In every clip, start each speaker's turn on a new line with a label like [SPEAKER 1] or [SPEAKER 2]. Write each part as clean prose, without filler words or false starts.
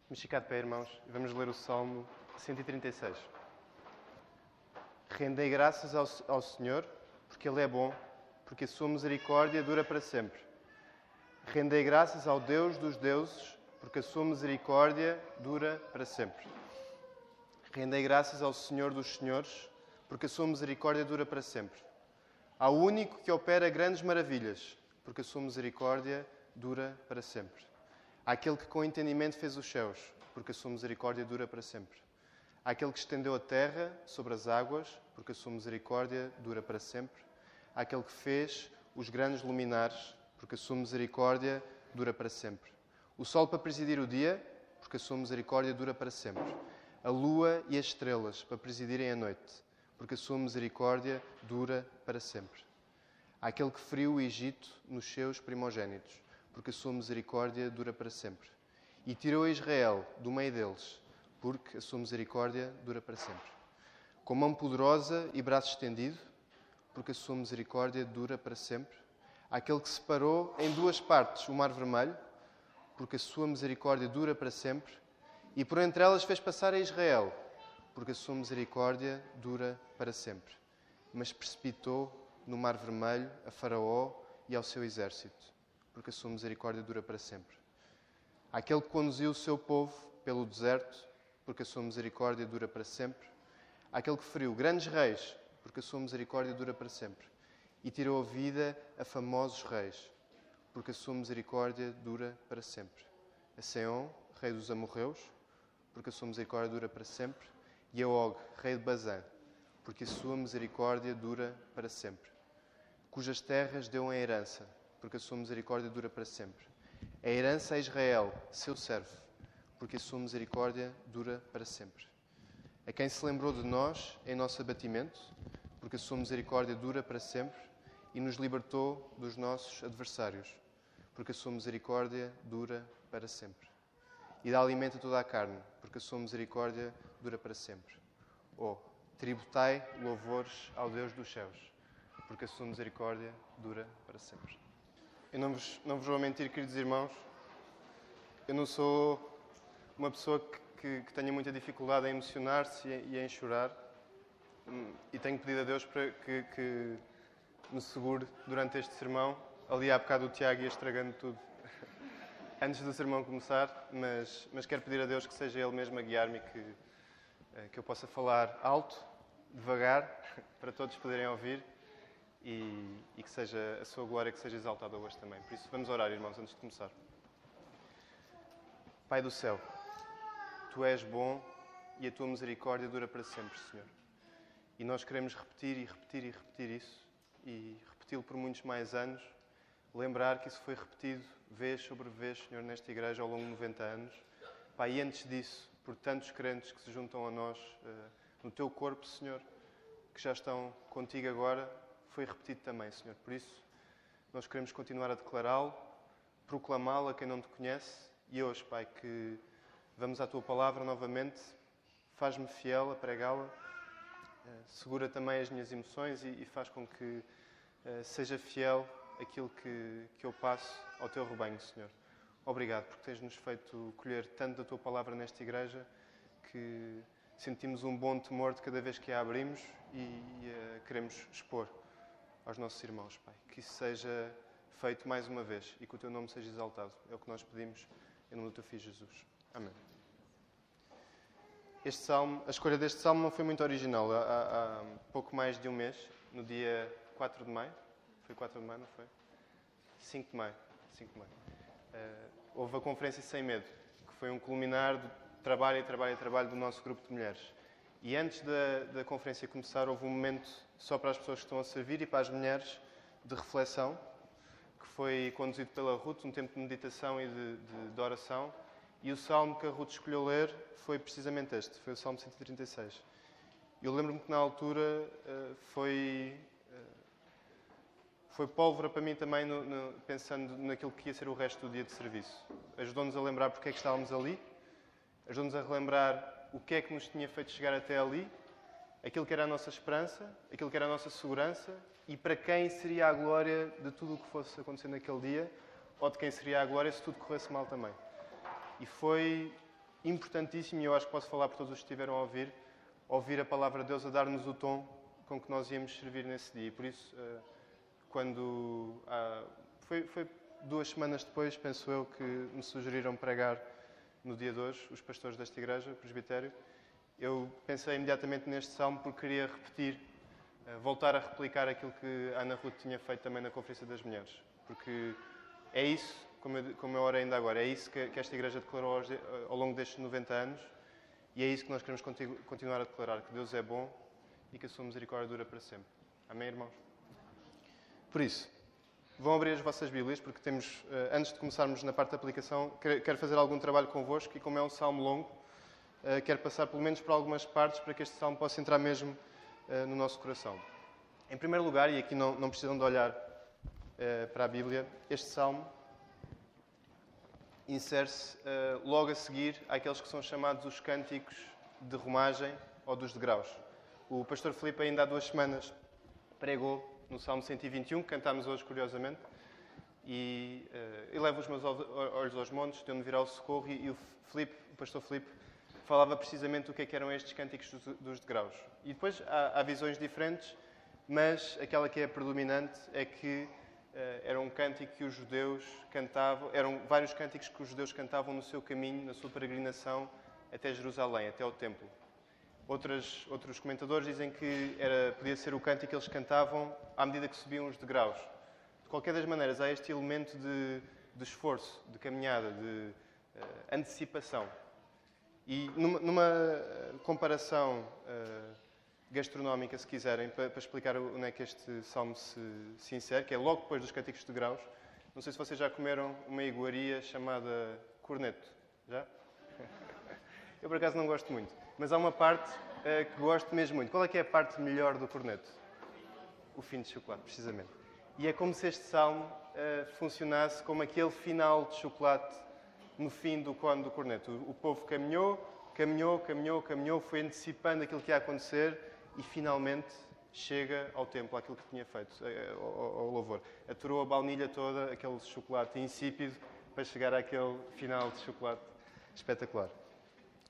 [SPEAKER 1] Vamos ficar de pé, irmãos, e vamos ler o Salmo 136. Rendei graças ao Senhor, porque Ele é bom, porque a sua misericórdia dura para sempre. Rendei graças ao Deus dos deuses, porque a sua misericórdia dura para sempre. Rendei graças ao Senhor dos senhores, porque a sua misericórdia dura para sempre. Ao único que opera grandes maravilhas, porque a sua misericórdia dura para sempre. Àquele que com entendimento fez os céus, porque a sua misericórdia dura para sempre. Àquele que estendeu a terra sobre as águas, porque a sua misericórdia dura para sempre. Àquele que fez os grandes luminares, porque a sua misericórdia dura para sempre. O sol para presidir o dia, porque a sua misericórdia dura para sempre. A lua e as estrelas para presidirem a noite, porque a sua misericórdia dura para sempre. Àquele que feriu o Egito nos seus primogênitos, porque a sua misericórdia dura para sempre. E tirou Israel do meio deles, porque a sua misericórdia dura para sempre. Com mão poderosa e braço estendido, porque a sua misericórdia dura para sempre. Àquele que separou em duas partes o Mar Vermelho, porque a sua misericórdia dura para sempre. E por entre elas fez passar a Israel, porque a sua misericórdia dura para sempre. Mas precipitou no Mar Vermelho a Faraó e ao seu exército, porque a sua misericórdia dura para sempre. Àquele que conduziu o seu povo pelo deserto, porque a sua misericórdia dura para sempre. Àquele que feriu grandes reis, porque a sua misericórdia dura para sempre. E tirou a vida a famosos reis, porque a sua misericórdia dura para sempre. A Seom, rei dos amorreus, porque a sua misericórdia dura para sempre. E a Og, rei de Bazã, porque a sua misericórdia dura para sempre. Cujas terras deu em herança, porque a sua misericórdia dura para sempre. A herança a Israel, seu servo, porque a sua misericórdia dura para sempre. A quem se lembrou de nós em nosso abatimento, porque a sua misericórdia dura para sempre, e nos libertou dos nossos adversários, porque a sua misericórdia dura para sempre. E dá alimento a toda a carne, porque a sua misericórdia dura para sempre. Oh, tributai louvores ao Deus dos céus, porque a sua misericórdia dura para sempre. Eu não vos vou mentir, queridos irmãos, eu não sou uma pessoa que tenha muita dificuldade em emocionar-se e em chorar, e tenho pedido a Deus para que me segure durante este sermão. Ali há bocado o Tiago ia estragando tudo antes do sermão começar, mas quero pedir a Deus que seja Ele mesmo a guiar-me e que eu possa falar alto, devagar, para todos poderem ouvir. E que seja a sua glória que seja exaltada hoje também. Por isso, vamos orar, irmãos, antes de começar. Pai do céu, Tu és bom e a Tua misericórdia dura para sempre, Senhor. E nós queremos repetir e repetir e repetir isso, e repeti-lo por muitos mais anos, lembrar que isso foi repetido vez sobre vez, Senhor, nesta igreja ao longo de 90 anos. Pai, e antes disso, por tantos crentes que se juntam a nós no Teu corpo, Senhor, que já estão contigo agora, foi repetido também, Senhor. Por isso, nós queremos continuar a declará-lo, proclamá-lo a quem não Te conhece. E hoje, Pai, que vamos à Tua palavra novamente, faz-me fiel a pregá-la, segura também as minhas emoções e faz com que seja fiel aquilo que eu passo ao Teu rebanho, Senhor. Obrigado, porque tens-nos feito colher tanto da Tua palavra nesta igreja que sentimos um bom temor de cada vez que a abrimos e queremos expor aos nossos irmãos, Pai. Que isso seja feito mais uma vez e que o Teu nome seja exaltado. É o que nós pedimos em nome do Teu Filho Jesus. Amém. Este salmo, a escolha deste salmo não foi muito original. Há pouco mais de um mês, no dia 4 de maio, foi 4 de maio, não foi? 5 de maio. Houve a Conferência Sem Medo, que foi um culminar do trabalho do nosso grupo de mulheres. E antes da conferência começar, houve um momento só para as pessoas que estão a servir e para as mulheres de reflexão, que foi conduzido pela Ruth, um tempo de meditação e de oração. E o salmo que a Ruth escolheu ler foi precisamente este, foi o Salmo 136. Eu lembro-me que na altura foi pólvora para mim também, pensando naquilo que ia ser o resto do dia de serviço. Ajudou-nos a lembrar porque é que estávamos ali, ajudou-nos a relembrar o que é que nos tinha feito chegar até ali, aquilo que era a nossa esperança, aquilo que era a nossa segurança e para quem seria a glória de tudo o que fosse acontecer naquele dia ou de quem seria a glória se tudo corresse mal também. E foi importantíssimo, e eu acho que posso falar por todos os que estiveram a ouvir a palavra de Deus a dar-nos o tom com que nós íamos servir nesse dia. E por isso, quando... Foi 2 semanas depois, penso eu, que me sugeriram pregar no dia de hoje, os pastores desta igreja, o presbitério. Eu pensei imediatamente neste salmo porque queria repetir, voltar a replicar aquilo que a Ana Ruth tinha feito também na Conferência das Mulheres. Porque é isso, como eu orei ainda agora, é isso que esta igreja declarou ao longo destes 90 anos e é isso que nós queremos continuar a declarar, que Deus é bom e que a sua misericórdia dura para sempre. Amém, irmãos? Por isso, vão abrir as vossas Bíblias, porque temos, antes de começarmos na parte da aplicação, quero fazer algum trabalho convosco e como é um salmo longo, quero passar pelo menos por algumas partes para que este salmo possa entrar mesmo no nosso coração. Em primeiro lugar, e aqui não precisam de olhar para a Bíblia, este salmo insere-se logo a seguir àqueles que são chamados os cânticos de romagem ou dos degraus. O pastor Filipe ainda há 2 semanas pregou no Salmo 121, que cantámos hoje, curiosamente, e levo os meus olhos aos montes, de onde virá o socorro, e o pastor Filipe, falava precisamente do que eram estes cânticos dos degraus. E depois há visões diferentes, mas aquela que é predominante é que era um cântico que os judeus cantavam, eram vários cânticos que os judeus cantavam no seu caminho, na sua peregrinação até Jerusalém, até ao templo. Outros comentadores dizem que podia ser o cântico que eles cantavam à medida que subiam os degraus. De qualquer das maneiras, há este elemento de esforço, de caminhada, de antecipação. E numa comparação gastronómica, se quiserem, para explicar onde é que este salmo se insere, que é logo depois dos cânticos de degraus, não sei se vocês já comeram uma iguaria chamada corneto. Já? Eu, por acaso, não gosto muito. Mas há uma parte que gosto mesmo muito. Qual é que é a parte melhor do corneto? O fim de chocolate, precisamente. E é como se este salmo funcionasse como aquele final de chocolate no fim do cone do corneto. O povo caminhou, foi antecipando aquilo que ia acontecer e finalmente chega ao templo, àquilo que tinha feito, ao louvor. Aturou a baunilha toda, aquele chocolate insípido, para chegar àquele final de chocolate espetacular.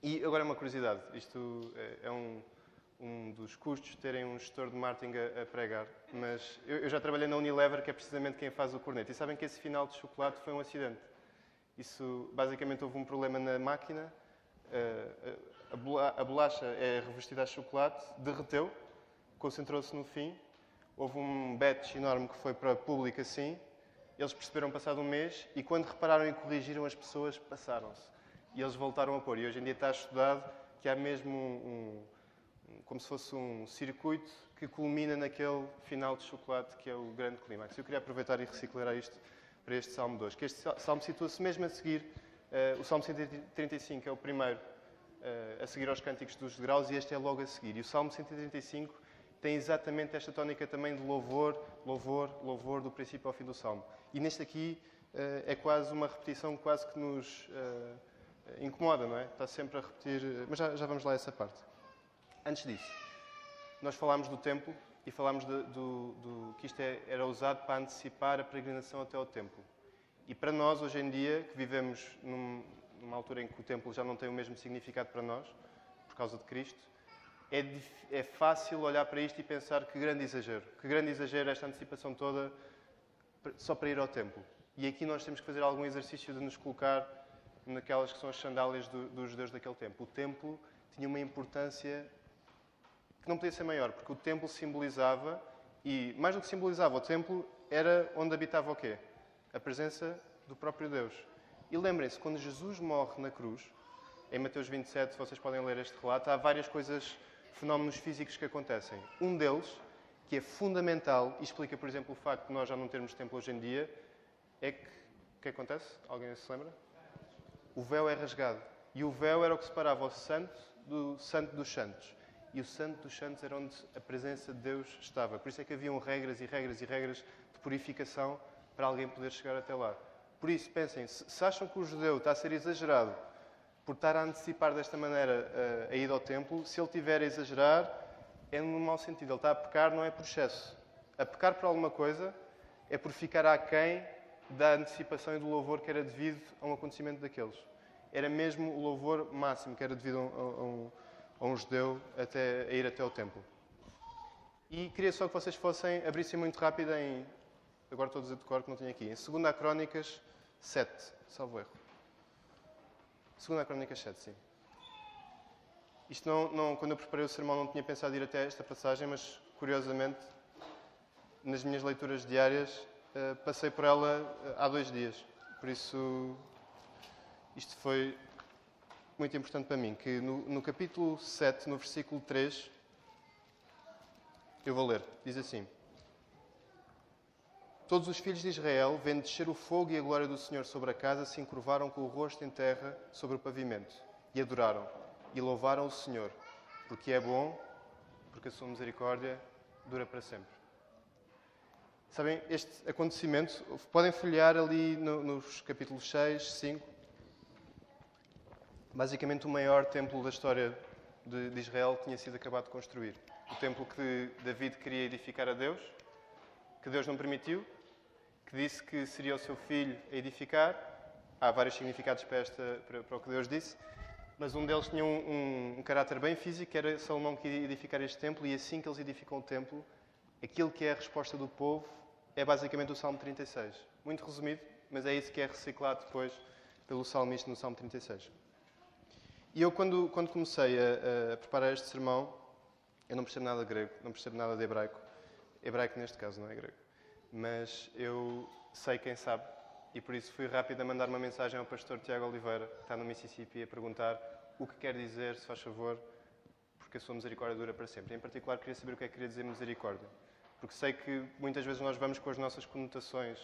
[SPEAKER 1] E agora uma curiosidade, isto é um dos custos de terem um gestor de marketing a pregar, mas eu já trabalhei na Unilever, que é precisamente quem faz o corneto, e sabem que esse final de chocolate foi um acidente. Isso, basicamente, houve um problema na máquina, a bolacha é revestida a chocolate, derreteu, concentrou-se no fim, houve um batch enorme que foi para público assim, eles perceberam passado um mês e quando repararam e corrigiram as pessoas, passaram-se. E eles voltaram a pôr. E hoje em dia está estudado que há mesmo como se fosse um circuito que culmina naquele final de chocolate que é o grande clímax. Eu queria aproveitar e reciclar isto para este Salmo 2, que este Salmo situa-se mesmo a seguir. O Salmo 135 é o primeiro a seguir aos cânticos dos degraus e este é logo a seguir. E o Salmo 135 tem exatamente esta tónica também de louvor, louvor, louvor do princípio ao fim do Salmo. E neste aqui é quase uma repetição que quase que nos incomoda, não é? Está sempre a repetir, mas já vamos lá a essa parte. Antes disso, nós falámos do templo e falámos que isto era usado para antecipar a peregrinação até ao templo. E para nós, hoje em dia, que vivemos numa altura em que o templo já não tem o mesmo significado para nós, por causa de Cristo, é fácil olhar para isto e pensar que grande exagero esta antecipação toda só para ir ao templo. E aqui nós temos que fazer algum exercício de nos colocar naquelas que são as sandálias dos judeus daquele tempo. O templo tinha uma importância que não podia ser maior, porque o templo simbolizava, e mais do que simbolizava, o templo era onde habitava o quê? A presença do próprio Deus. E lembrem-se, quando Jesus morre na cruz, em Mateus 27, se vocês podem ler este relato, há várias coisas, fenómenos físicos que acontecem. Um deles, que é fundamental, e explica, por exemplo, o facto de nós já não termos templo hoje em dia, é que, o que acontece? Alguém se lembra? O véu é rasgado. E o véu era o que separava o santo do santo dos santos. E o santo dos santos era onde a presença de Deus estava. Por isso é que haviam regras e regras e regras de purificação para alguém poder chegar até lá. Por isso, pensem, se acham que o judeu está a ser exagerado por estar a antecipar desta maneira a ida ao templo, se ele estiver a exagerar, é no mau sentido. Ele está a pecar, não é por excesso. A pecar por alguma coisa é por ficar aquém da antecipação e do louvor que era devido a um acontecimento daqueles.
[SPEAKER 2] era mesmo o louvor máximo que era devido a um judeu a ir até ao templo. E queria só que vocês abrissem muito rápido agora estou a dizer de cor que não tinha aqui, em 2 Crónicas 7, salvo erro. 2 Crónicas 7, sim. Isto quando eu preparei o sermão não tinha pensado ir até esta passagem, mas curiosamente, nas minhas leituras diárias, passei por ela há 2 dias. Por isso, isto foi muito importante para mim, que no capítulo 7, no versículo 3, eu vou ler, diz assim: Todos os filhos de Israel, vendo descer o fogo e a glória do Senhor sobre a casa, se encurvaram com o rosto em terra sobre o pavimento, e adoraram, e louvaram o Senhor, porque é bom, porque a sua misericórdia dura para sempre. Sabem, este acontecimento, podem folhear ali nos capítulos 6, 5, basicamente o maior templo da história de Israel tinha sido acabado de construir. O templo que David queria edificar a Deus, que Deus não permitiu, que disse que seria o seu filho a edificar. Há vários significados para o que Deus disse, mas um deles tinha um caráter bem físico, que era Salomão que ia edificar este templo, e assim que eles edificam o templo, aquilo que é a resposta do povo é basicamente o Salmo 36. Muito resumido, mas é isso que é reciclado depois pelo salmista no Salmo 36. E eu, quando comecei a preparar este sermão, eu não percebo nada de grego, não percebo nada de hebraico. Hebraico neste caso, não é grego. Mas eu sei quem sabe, e por isso fui rápido a mandar uma mensagem ao pastor Tiago Oliveira, que está no Mississippi, a perguntar o que quer dizer, se faz favor, porque a sua misericórdia dura para sempre. Em particular, queria saber o que é que queria dizer misericórdia. Porque sei que muitas vezes nós vamos com as nossas conotações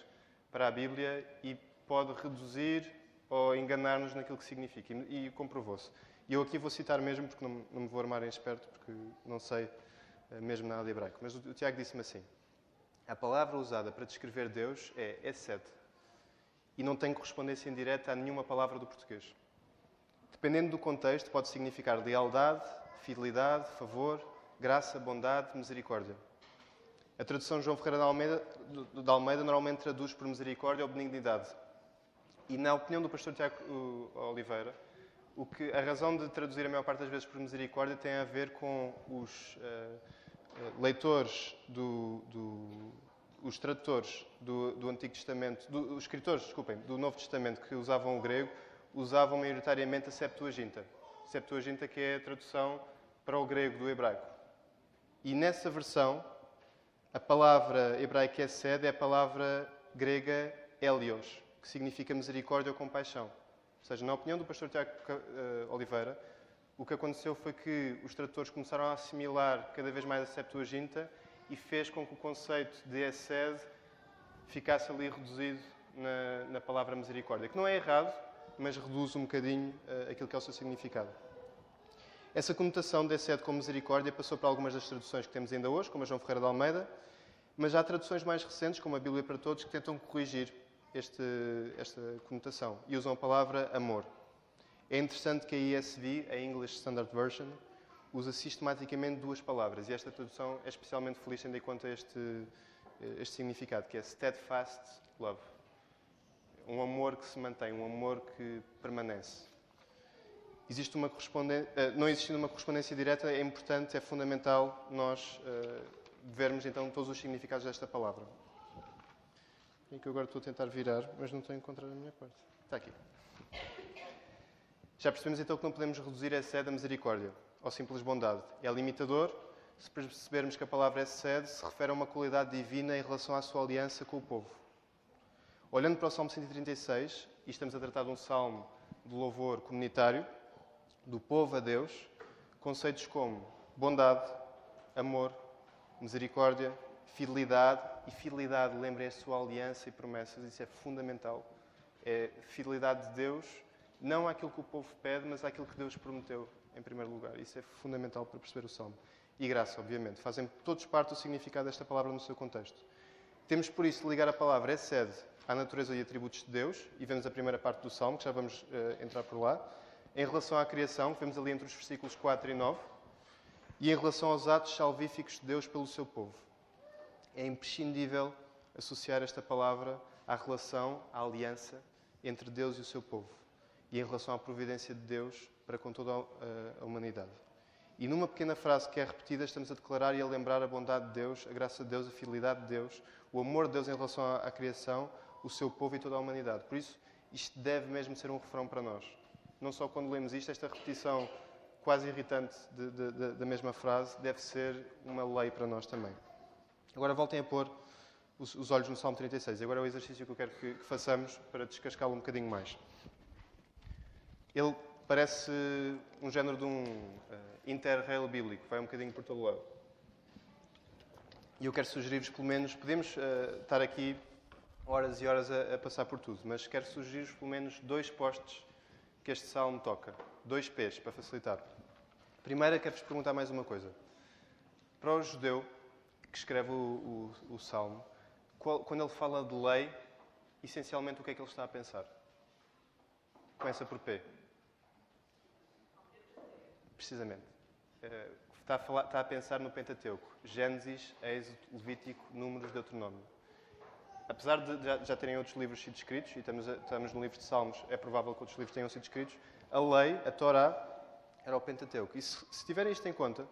[SPEAKER 2] para a Bíblia e pode reduzir ou enganar-nos naquilo que significa. E comprovou-se. E eu aqui vou citar mesmo, porque não me vou armar em esperto, porque não sei mesmo nada de hebraico. Mas o Tiago disse-me assim: a palavra usada para descrever Deus é Esed, e não tem correspondência indireta a nenhuma palavra do português. Dependendo do contexto, pode significar lealdade, fidelidade, favor, graça, bondade, misericórdia. A tradução João Ferreira de Almeida normalmente traduz por misericórdia ou benignidade. E na opinião do pastor Tiago Oliveira, a razão de traduzir a maior parte das vezes por misericórdia tem a ver com os leitores, os tradutores do Antigo Testamento, os escritores, desculpem, do Novo Testamento que usavam o grego, usavam maioritariamente a Septuaginta. Septuaginta, que é a tradução para o grego do hebraico. E nessa versão, a palavra hebraica Esed é a palavra grega Helios, que significa misericórdia ou compaixão. Ou seja, na opinião do pastor Tiago Oliveira, o que aconteceu foi que os tradutores começaram a assimilar cada vez mais a Septuaginta e fez com que o conceito de Esed ficasse ali reduzido na palavra misericórdia, que não é errado, mas reduz um bocadinho aquilo que é o seu significado. Essa conotação de Esed com misericórdia passou para algumas das traduções que temos ainda hoje, como a João Ferreira de Almeida, mas há traduções mais recentes, como a Bíblia para Todos, que tentam corrigir esta conotação e usam a palavra amor. É interessante que a ESV, a English Standard Version, usa sistematicamente 2 palavras, e esta tradução é especialmente feliz tendo em conta este significado, que é steadfast love. Um amor que se mantém, um amor que permanece. Não existindo uma correspondência direta, é importante, é fundamental nós vermos então todos os significados desta palavra. E que eu agora estou a tentar virar, mas não estou a encontrar a minha parte. Está aqui. Já percebemos então que não podemos reduzir a Esed a misericórdia, ou simples bondade. É limitador se percebermos que a palavra Esed se refere a uma qualidade divina em relação à sua aliança com o povo. Olhando para o Salmo 136, e estamos a tratar de um salmo de louvor comunitário, do povo a Deus, conceitos como bondade, amor, misericórdia, fidelidade. E fidelidade, lembrem a sua aliança e promessas, isso é fundamental. É fidelidade de Deus, não àquilo que o povo pede, mas àquilo que Deus prometeu, em primeiro lugar. Isso é fundamental para perceber o Salmo. E graça, obviamente. Fazem todos parte do significado desta palavra no seu contexto. Temos, por isso, de ligar a palavra Esed à natureza e atributos de Deus, e vemos a primeira parte do Salmo, que já vamos entrar por lá. Em relação à criação, que vemos ali entre os versículos 4 e 9, e em relação aos atos salvíficos de Deus pelo seu povo. É imprescindível associar esta palavra à relação, à aliança entre Deus e o seu povo.
[SPEAKER 1] e em relação à providência de Deus para com toda a humanidade. E numa pequena frase que é repetida, estamos a declarar e a lembrar a bondade de Deus, a graça de Deus, a fidelidade de Deus, o amor de Deus em relação à criação, o seu povo e toda a humanidade. Por isso, isto deve mesmo ser um refrão para nós. Não só quando lemos isto, esta repetição quase irritante da mesma frase deve ser uma lei para nós também. Agora voltem a pôr os olhos no Salmo 36. Agora é o exercício que eu quero que façamos para descascá-lo um bocadinho mais. Ele parece um género de um interrail bíblico, vai um bocadinho por todo o lado. E eu quero sugerir-vos, pelo menos, podemos estar aqui horas e horas a passar por tudo, mas quero sugerir-vos pelo menos 2 postes que este salmo toca. 2 P's, para facilitar. Primeiro, quero-vos perguntar mais uma coisa. Para o judeu que escreve o salmo, quando ele fala de lei, essencialmente o que é que ele está a pensar? Começa por P. Precisamente. Está a pensar no Pentateuco. Gênesis, Êxodo, Levítico, Números, Deuteronômio. Apesar de já terem outros livros sido escritos, e estamos no livro de Salmos, é provável que outros livros tenham sido escritos, a lei, a Torá, era o Pentateuco. E se tiverem isto em conta,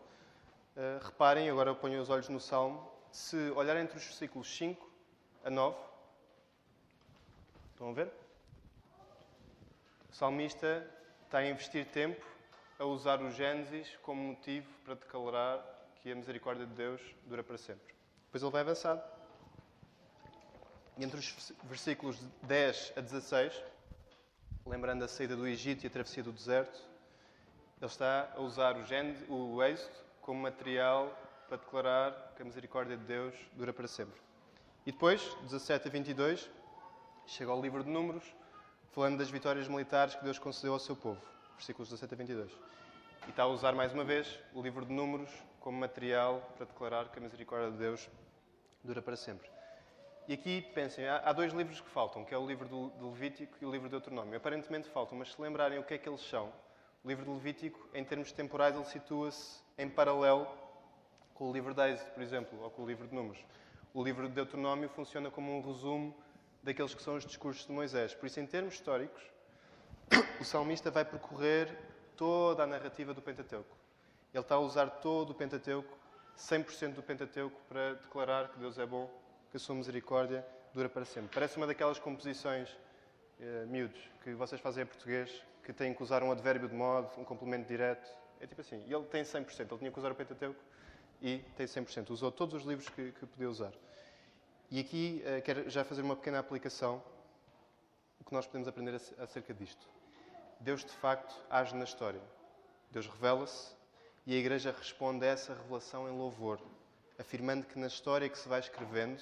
[SPEAKER 1] reparem, agora eu ponho os olhos no Salmo, se olharem entre os versículos 5 a 9, estão a ver? O salmista está a investir tempo a usar o Gênesis como motivo para declarar que a misericórdia de Deus dura para sempre. Depois ele vai avançar. E entre os versículos 10 a 16, lembrando a saída do Egito e a travessia do deserto, ele está a usar o Êxodo como material para declarar que a misericórdia de Deus dura para sempre. E depois, 17 a 22, chega ao livro de Números, falando das vitórias militares que Deus concedeu ao seu povo. Versículos 17 a 22. E está a usar mais uma vez o livro de Números como material para declarar que a misericórdia de Deus dura para sempre. E aqui, pensem, há 2 livros que faltam, que é o livro do Levítico e o livro do Deuteronômio. Aparentemente faltam, mas se lembrarem o que é que eles são, o livro do Levítico, em termos temporais, ele situa-se em paralelo com o livro de Êxodo, por exemplo, ou com o livro de Números. O livro de Deuteronômio funciona como um resumo daqueles que são os discursos de Moisés. Por isso, em termos históricos, o salmista vai percorrer toda a narrativa do Pentateuco. Ele está a usar todo o Pentateuco, 100% do Pentateuco, para declarar que Deus é bom, que a sua misericórdia dura para sempre. Parece uma daquelas composições miúdos que vocês fazem em português, que têm que usar um advérbio de modo, um complemento direto. É tipo assim. E ele tem 100%. Ele tinha que usar o Pentateuco e tem 100%. Usou todos os livros que podia usar. E aqui quero já fazer uma pequena aplicação. O que nós podemos aprender acerca disto. Deus, de facto, age na história. Deus revela-se e a Igreja responde a essa revelação em louvor, afirmando que na história que se vai escrevendo,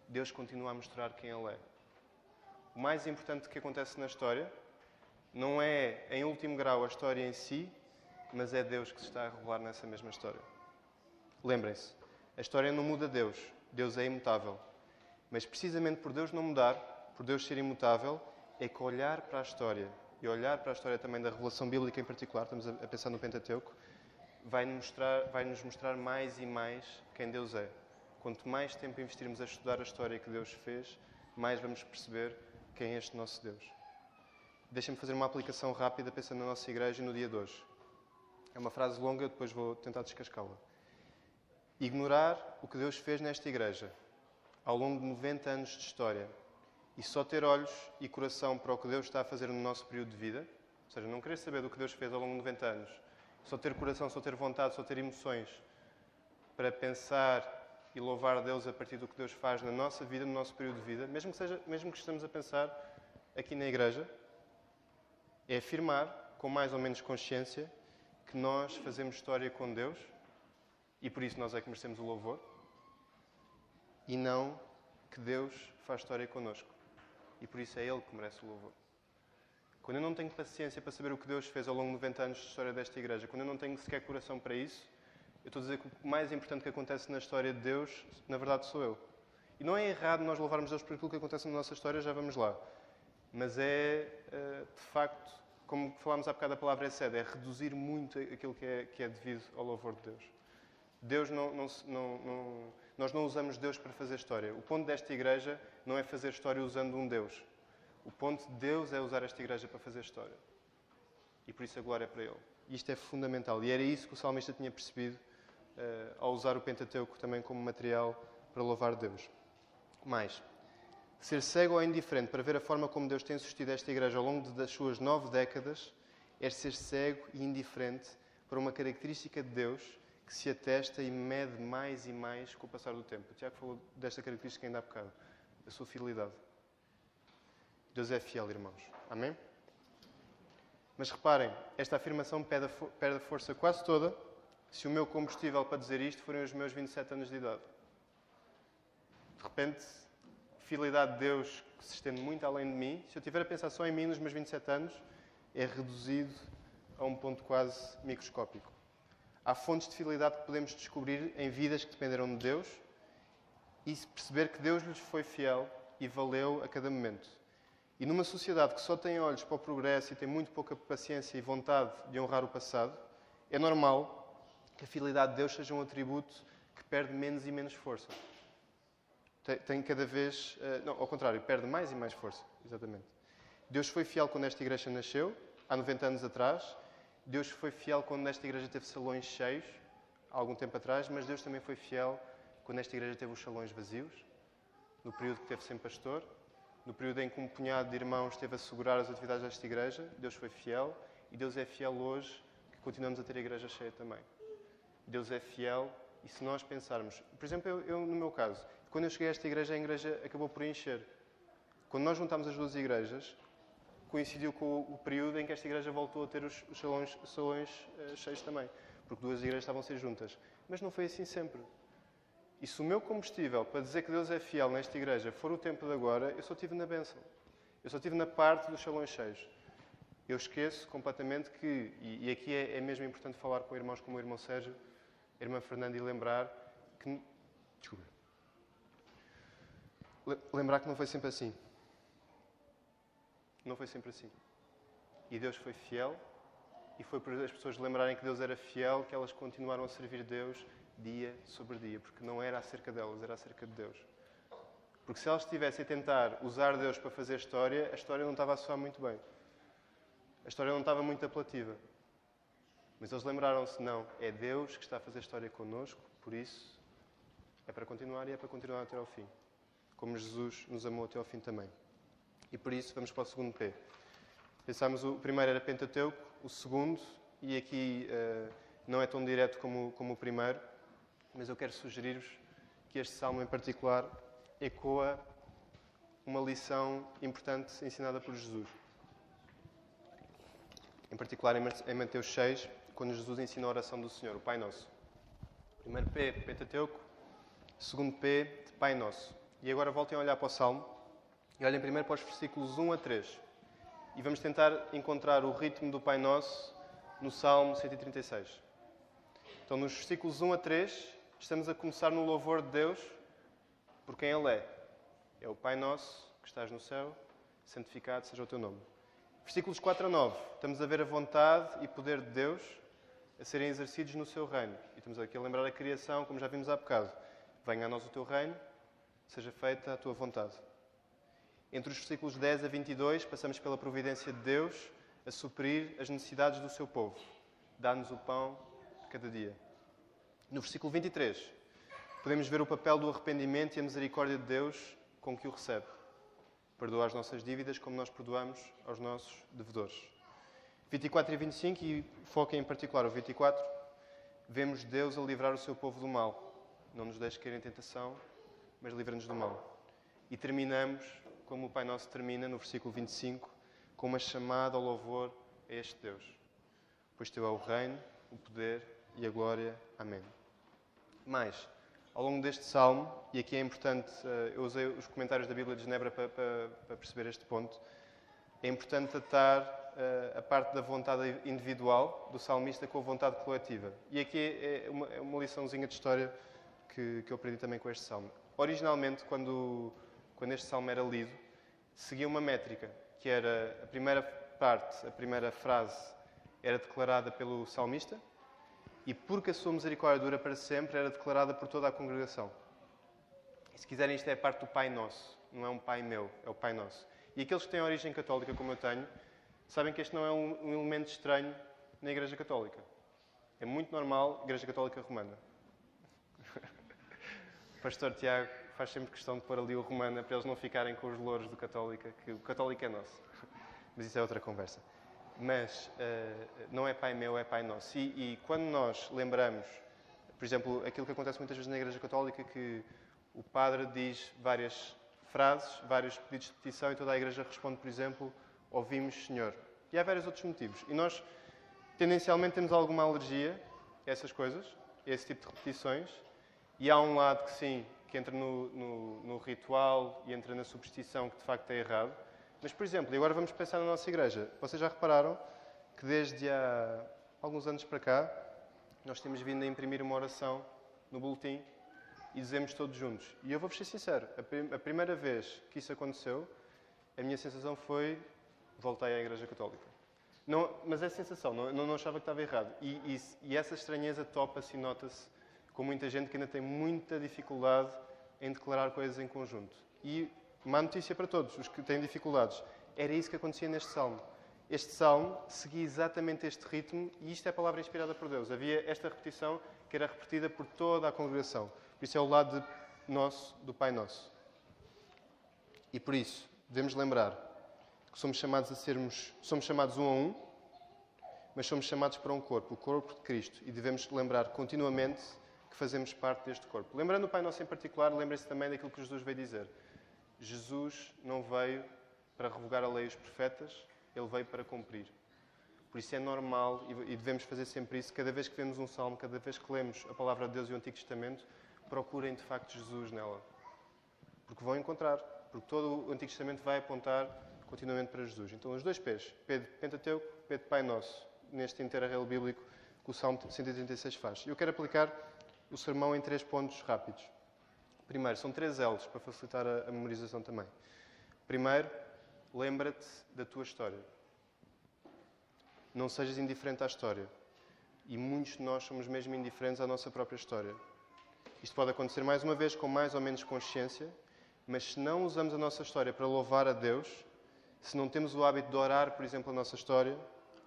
[SPEAKER 1] Deus continua a mostrar quem Ele é. O mais importante que acontece na história não é, em último grau, a história em si, mas é Deus que se está a revelar nessa mesma história. Lembrem-se, a história não muda Deus. Deus é imutável. Mas precisamente por Deus não mudar, por Deus ser imutável, é que olhar para a história, e olhar para a história também da revelação bíblica em particular, estamos a pensar no Pentateuco, vai-nos mostrar mais e mais quem Deus é. Quanto mais tempo investirmos a estudar a história que Deus fez, mais vamos perceber quem é este nosso Deus. Deixem-me fazer uma aplicação rápida pensando na nossa igreja e no dia de hoje. É uma frase longa, depois vou tentar descascá-la. Ignorar o que Deus fez nesta igreja ao longo de 90 anos de história e só ter olhos e coração para o que Deus está a fazer no nosso período de vida, ou seja, não querer saber do que Deus fez ao longo de 90 anos, só ter coração, só ter vontade, só ter emoções para pensar e louvar a Deus a partir do que Deus faz na nossa vida, no nosso período de vida, mesmo que estejamos a pensar aqui na igreja, é afirmar, com mais ou menos consciência, que nós fazemos história com Deus e por isso nós é que merecemos o louvor e não que Deus faz história connosco e por isso é Ele que merece o louvor. Quando eu não tenho paciência para saber o que Deus fez ao longo de 90 anos de história desta igreja, quando eu não tenho sequer coração para isso, eu estou a dizer que o mais importante que acontece na história de Deus, na verdade, sou eu. E não é errado nós louvarmos Deus por aquilo que acontece na nossa história, já vamos lá. Mas é, de facto, como falámos há bocado, a palavra é sede, é reduzir muito aquilo que é devido ao louvor de Deus. Nós não usamos Deus para fazer história. O ponto desta igreja não é fazer história usando um Deus. O ponto de Deus é usar esta igreja para fazer história.
[SPEAKER 2] e por isso a glória é para Ele. E isto é fundamental. E era isso que o salmista tinha percebido ao usar o Pentateuco também como material para louvar Deus. Mais, ser cego ou indiferente para ver a forma como Deus tem sustido esta igreja ao longo das suas 9 décadas é ser cego e indiferente para uma característica de Deus que se atesta e mede mais e mais com o passar do tempo. O Tiago falou desta característica ainda há bocado, a sua fidelidade. Deus é fiel, irmãos. Amém? Mas reparem, esta afirmação perde a força quase toda se o meu combustível para dizer isto forem os meus 27 anos de idade. De repente, a fidelidade de Deus que se estende muito além de mim, se eu estiver a pensar só em mim nos meus 27 anos, é reduzido a um ponto quase microscópico. Há fontes de fidelidade que podemos descobrir em vidas que dependeram de Deus e perceber que Deus lhes foi fiel e valeu a cada momento. E numa sociedade que só tem olhos para o progresso e tem muito pouca paciência e vontade de honrar o passado, é normal que a fidelidade de Deus seja um atributo que perde menos e menos força. Tem cada vez... Não, ao contrário, perde mais e mais força. Exatamente. Deus foi fiel quando esta igreja nasceu, há 90 anos atrás. Deus foi fiel quando esta igreja teve salões cheios, há algum tempo atrás, mas Deus também foi fiel quando esta igreja teve os salões vazios, no período que teve sem pastor, no período em que um punhado de irmãos esteve a segurar as atividades desta igreja. Deus foi fiel e Deus é fiel hoje, que continuamos a ter a igreja cheia também. Deus é fiel e se nós pensarmos... Por exemplo, eu no meu caso, quando eu cheguei a esta igreja, a igreja acabou por encher. Quando nós juntámos as duas igrejas, coincidiu com o período em que esta igreja voltou a ter os salões cheios também, porque duas igrejas estavam a ser juntas. Mas não foi assim sempre. E se o meu combustível para dizer que Deus é fiel nesta igreja for o tempo de agora, eu só estive na bênção. Eu só estive na parte dos salões cheios. Eu esqueço completamente que, e aqui é mesmo importante falar com irmãos como o irmão Sérgio, a irmã Fernanda, e lembrar que... Desculpa. Lembrar que não foi sempre assim. Não foi sempre assim. E Deus foi fiel, e foi por as pessoas lembrarem que Deus era fiel que elas continuaram a servir Deus dia sobre dia, porque não era acerca delas, era acerca de Deus. Porque se elas estivessem a tentar usar Deus para fazer a história não estava a soar muito bem. A história não estava muito apelativa. Mas eles lembraram-se, não, é Deus que está a fazer a história connosco, por isso é para continuar e é para continuar até ao fim. Como Jesus nos amou até ao fim também. E por isso vamos para o segundo P. Pensámos, o primeiro era Pentateuco, o segundo, e aqui não é tão direto como o primeiro, mas eu quero sugerir-vos que este salmo em particular ecoa uma lição importante ensinada por Jesus. Em particular em Mateus 6, quando Jesus ensina a oração do Senhor, o Pai Nosso. Primeiro P, Pentateuco. Segundo P, de Pai Nosso. E agora voltem a olhar para o salmo e olhem primeiro para os versículos 1 a 3. E vamos tentar encontrar o ritmo do Pai Nosso no Salmo 136. Então, nos versículos 1 a 3, estamos a começar no louvor de Deus por quem Ele é. É o Pai Nosso que estás no céu, santificado seja o teu nome. Versículos 4 a 9, estamos a ver a vontade e poder de Deus a serem exercidos no seu reino. E estamos aqui a lembrar a criação, como já vimos há bocado. Venha a nós o teu reino, seja feita a tua vontade. Entre os versículos 10 a 22, passamos pela providência de Deus a suprir as necessidades do seu povo. Dá-nos o pão de cada dia. No versículo 23, podemos ver o papel do arrependimento e a misericórdia de Deus com que o recebe. Perdoa as nossas dívidas como nós perdoamos aos nossos devedores. 24 e 25, e foquem em particular o 24, vemos Deus a livrar o seu povo do mal. Não nos deixe cair em tentação, mas livra-nos do mal. E terminamos, como o Pai Nosso termina, no versículo 25, com uma chamada ao louvor a este Deus. Pois teu é o reino, o poder e a glória. Amém. Mas, ao longo deste salmo, e aqui é importante, eu usei os comentários da Bíblia de Genebra para perceber este ponto, é importante tratar a parte da vontade individual do salmista com a vontade coletiva. E aqui é uma liçãozinha de história que eu aprendi também com este salmo. Originalmente, quando este salmo era lido, seguia uma métrica, que era a primeira parte, a primeira frase, era declarada pelo salmista, e porque a sua misericórdia dura para sempre, era declarada por toda a congregação. E se quiserem, isto é a parte do Pai Nosso, não é um Pai meu, é o Pai Nosso. E aqueles que têm origem católica, como eu tenho, Sabem que este não é um elemento estranho na Igreja Católica. É muito normal, Igreja Católica Romana. O pastor Tiago faz sempre questão de pôr ali o Romana para eles não ficarem com os louros do Católica, que o Católico é nosso. Mas isso é outra conversa. Mas não é Pai meu, é Pai nosso. E quando nós lembramos, por exemplo, aquilo que acontece muitas vezes na Igreja Católica, que o padre diz várias frases, vários pedidos de petição e toda a Igreja responde, por exemplo, ouvimos, Senhor. E há vários outros motivos. E nós, tendencialmente, temos alguma alergia a essas coisas, a esse tipo de repetições. E há um lado que sim, que entra no ritual e entra na superstição, que de facto é errado. Mas, por exemplo, e agora vamos pensar na nossa igreja. Vocês já repararam que desde há alguns anos para cá, nós temos vindo a imprimir uma oração no boletim e dizemos todos juntos. E eu vou-vos ser sincero, a primeira vez que isso aconteceu, a minha sensação foi, voltei à Igreja Católica. Não, mas é sensação, não achava que estava errado. E essa estranheza topa-se e nota-se com muita gente que ainda tem muita dificuldade em declarar coisas em conjunto. E má notícia para todos os que têm dificuldades. Era isso que acontecia neste salmo. Este salmo seguia exatamente este ritmo e isto é a palavra inspirada por Deus. Havia esta repetição que era repetida por toda a congregação. Por isso é o lado nosso, do Pai Nosso. E por isso, devemos lembrar que somos chamados um a um, mas somos chamados para um corpo, o corpo de Cristo. E devemos lembrar continuamente que fazemos parte deste corpo. Lembrando o Pai Nosso em particular, lembrem-se também daquilo que Jesus veio dizer. Jesus não veio para revogar a lei e os profetas, Ele veio para cumprir. Por isso é normal e devemos fazer sempre isso. Cada vez que vemos um salmo, cada vez que lemos a palavra de Deus e o Antigo Testamento, procurem de facto Jesus nela. Porque vão encontrar. Porque todo o Antigo Testamento vai apontar continuamente para Jesus. Então os dois P's, P de Pentateuco, P de Pai Nosso, neste interarrelo bíblico que o Salmo 136 faz. Eu quero aplicar o sermão em 3 pontos rápidos. Primeiro, são 3 L's para facilitar a memorização também. Primeiro, lembra-te da tua história. Não sejas indiferente à história. E muitos de nós somos mesmo indiferentes à nossa própria história. Isto pode acontecer mais uma vez com mais ou menos consciência, mas se não usamos a nossa história para louvar a Deus, se não temos o hábito de orar, por exemplo, a nossa história,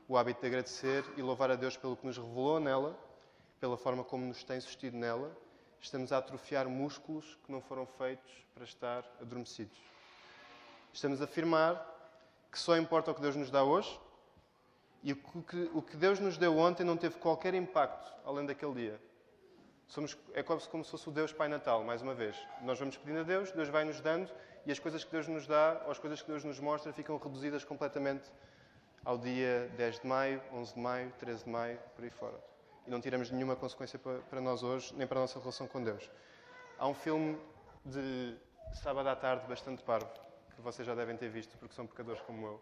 [SPEAKER 2] o hábito de agradecer e louvar a Deus pelo que nos revelou nela, pela forma como nos tem sustido nela, estamos a atrofiar músculos que não foram feitos para estar adormecidos. Estamos a afirmar que só importa o que Deus nos dá hoje e o que Deus nos deu ontem não teve qualquer impacto além daquele dia. É como se fosse o Deus Pai Natal, mais uma vez. Nós vamos pedindo a Deus, Deus vai nos dando e as coisas que Deus nos dá ou as coisas que Deus nos mostra ficam reduzidas completamente ao dia 10 de maio, 11 de maio, 13 de maio, por aí fora. E não tiramos nenhuma consequência para nós hoje, nem para a nossa relação com Deus. Há um filme de sábado à tarde bastante parvo, que vocês já devem ter visto, porque são pecadores como eu,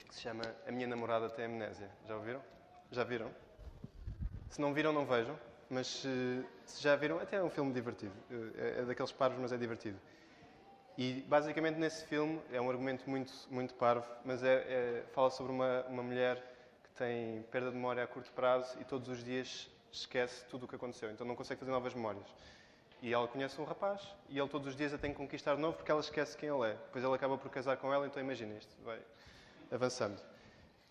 [SPEAKER 2] que se chama A Minha Namorada Tem Amnésia. Já ouviram? Já viram? Se não viram, não vejam. Mas se já viram, até é um filme divertido. É daqueles parvos, mas é divertido. E, basicamente, nesse filme, é um argumento muito, muito parvo, mas fala sobre uma mulher que tem perda de memória a curto prazo e todos os dias esquece tudo o que aconteceu. Então não consegue fazer novas memórias. E ela conhece um rapaz e ele todos os dias a tem que conquistar de novo porque ela esquece quem ele é. Depois ele acaba por casar com ela, então imagina isto. Vai avançando.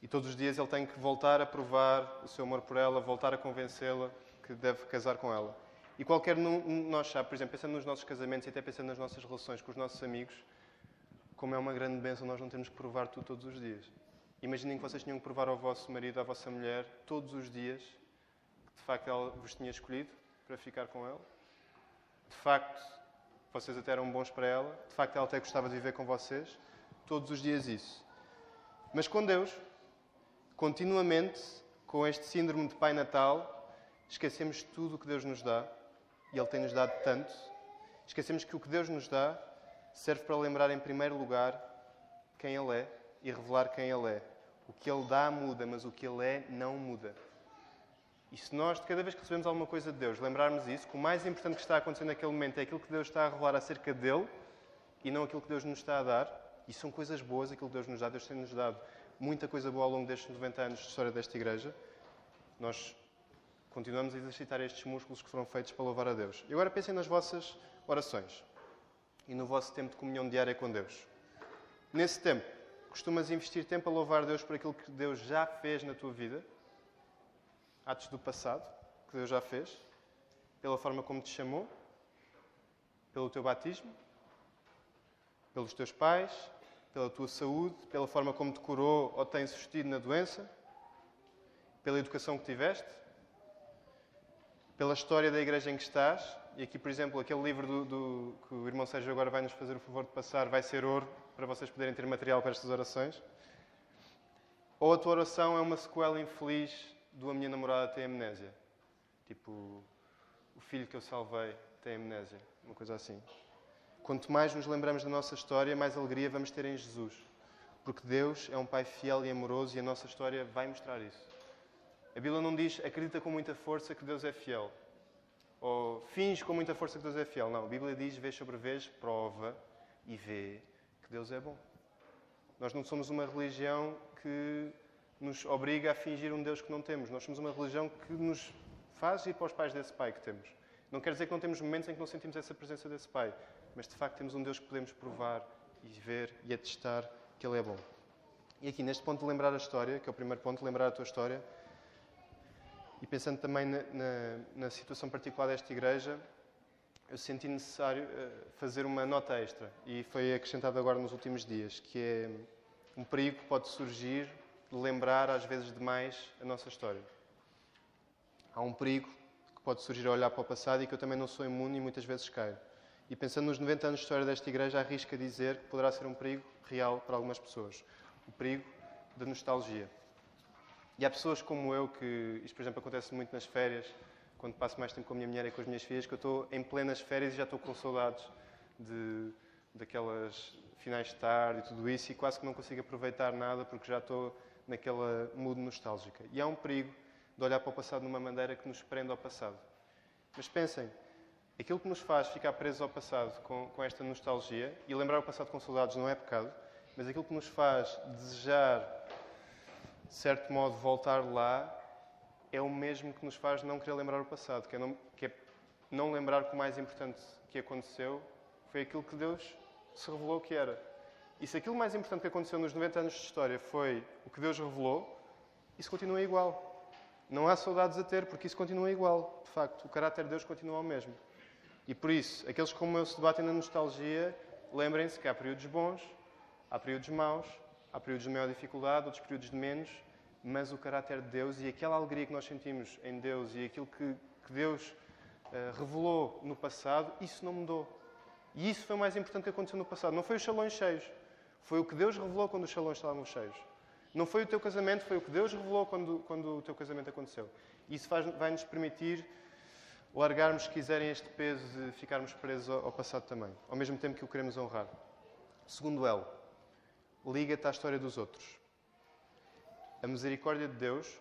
[SPEAKER 2] E todos os dias ele tem que voltar a provar o seu amor por ela, voltar a convencê-la que deve casar com ela. E qualquer um de nós sabe, por exemplo, pensando nos nossos casamentos e até pensando nas nossas relações com os nossos amigos, como é uma grande bênção nós não temos que provar tudo todos os dias. Imaginem que vocês tinham que provar ao vosso marido, à vossa mulher, todos os dias, que de facto ela vos tinha escolhido para ficar com ele. De facto, vocês até eram bons para ela. De facto, ela até gostava de viver com vocês. Todos os dias isso. Mas com Deus, continuamente, com este síndrome de Pai Natal, esquecemos tudo o que Deus nos dá. E Ele tem-nos dado tanto. Esquecemos que o que Deus nos dá serve para lembrar, em primeiro lugar, quem Ele é e revelar quem Ele é. O que Ele dá muda, mas o que Ele é não muda. E se nós, de cada vez que recebemos alguma coisa de Deus, lembrarmos isso, que o mais importante que está acontecendo naquele momento é aquilo que Deus está a revelar acerca dele e não aquilo que Deus nos está a dar, e são coisas boas aquilo que Deus nos dá. Deus tem-nos dado muita coisa boa ao longo destes 90 anos de história desta igreja. Nós continuamos a exercitar estes músculos que foram feitos para louvar a Deus. E agora pensem nas vossas orações e no vosso tempo de comunhão diária com Deus. Nesse tempo, costumas investir tempo a louvar Deus por aquilo que Deus já fez na tua vida? Atos do passado, que Deus já fez? Pela forma como te chamou? Pelo teu batismo? Pelos teus pais? Pela tua saúde? Pela forma como te curou ou tem sustido na doença? Pela educação que tiveste? Pela história da igreja em que estás? E aqui, por exemplo, aquele livro que o irmão Sérgio agora vai nos fazer o favor de passar, vai ser ouro para vocês poderem ter material para estas orações? Ou a tua oração é uma sequela infeliz do A Minha Namorada Tem Amnésia? Tipo, o filho que eu salvei tem amnésia, uma coisa assim. Quanto mais nos lembramos da nossa história, mais alegria vamos ter em Jesus. Porque Deus é um Pai fiel e amoroso e a nossa história vai mostrar isso. A Bíblia não diz, acredita com muita força que Deus é fiel. Ou finge com muita força que Deus é fiel. Não, a Bíblia diz, vez sobre vez, prova e vê que Deus é bom. Nós não somos uma religião que nos obriga a fingir um Deus que não temos. Nós somos uma religião que nos faz ir para os pais desse Pai que temos. Não quer dizer que não temos momentos em que não sentimos essa presença desse Pai. Mas, de facto, temos um Deus que podemos provar e ver e atestar que Ele é bom. E aqui, neste ponto de lembrar a história, que é o primeiro ponto, lembrar a tua história, e pensando também na situação particular desta igreja, eu senti necessário fazer uma nota extra. E foi acrescentado agora nos últimos dias, que é um perigo que pode surgir de lembrar, às vezes, demais a nossa história. Há um perigo que pode surgir a olhar para o passado e que eu também não sou imune e muitas vezes caio. E pensando nos 90 anos de história desta igreja, arrisco a dizer que poderá ser um perigo real para algumas pessoas. O perigo da nostalgia. E há pessoas como eu que, isto por exemplo acontece muito nas férias, quando passo mais tempo com a minha mulher e com as minhas filhas, que eu estou em plenas férias e já estou com saudades daquelas finais de tarde e tudo isso e quase que não consigo aproveitar nada porque já estou naquela mood nostálgica. E há um perigo de olhar para o passado de uma maneira que nos prende ao passado. Mas pensem, aquilo que nos faz ficar presos ao passado com esta nostalgia, e lembrar o passado com saudades não é pecado, mas aquilo que nos faz desejar, de certo modo, voltar lá, é o mesmo que nos faz não querer lembrar o passado, que é não lembrar que o mais importante que aconteceu foi aquilo que Deus se revelou que era. E se aquilo mais importante que aconteceu nos 90 anos de história foi o que Deus revelou, isso continua igual. Não há saudades a ter, porque isso continua igual. De facto, o caráter de Deus continua o mesmo. E por isso, aqueles como eu se debatem na nostalgia, lembrem-se que há períodos bons, há períodos maus, há períodos de maior dificuldade, outros períodos de menos, mas o caráter de Deus e aquela alegria que nós sentimos em Deus e aquilo que Deus revelou no passado, isso não mudou. E isso foi o mais importante que aconteceu no passado. Não foi os salões cheios. Foi o que Deus revelou quando os salões estavam cheios. Não foi o teu casamento, foi o que Deus revelou quando o teu casamento aconteceu. E isso vai-nos permitir largarmos, se quiserem, este peso de ficarmos presos ao passado também. Ao mesmo tempo que o queremos honrar. Segundo L, liga-te à história dos outros. A misericórdia de Deus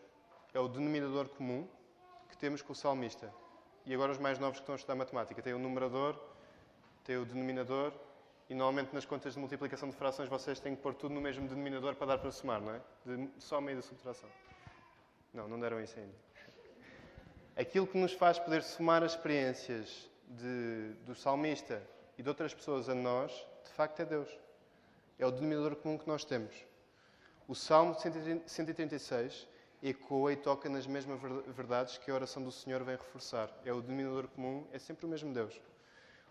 [SPEAKER 2] é o denominador comum que temos com o salmista. E agora os mais novos que estão a estudar matemática. Tem o numerador, tem o denominador, e normalmente nas contas de multiplicação de frações vocês têm que pôr tudo no mesmo denominador para dar para somar, não é? De soma e de subtração. Não deram isso ainda. Aquilo que nos faz poder somar as experiências do salmista e de outras pessoas a nós, de facto é Deus. É o denominador comum que nós temos. O Salmo 136 ecoa e toca nas mesmas verdades que a oração do Senhor vem reforçar. É o denominador comum, é sempre o mesmo Deus.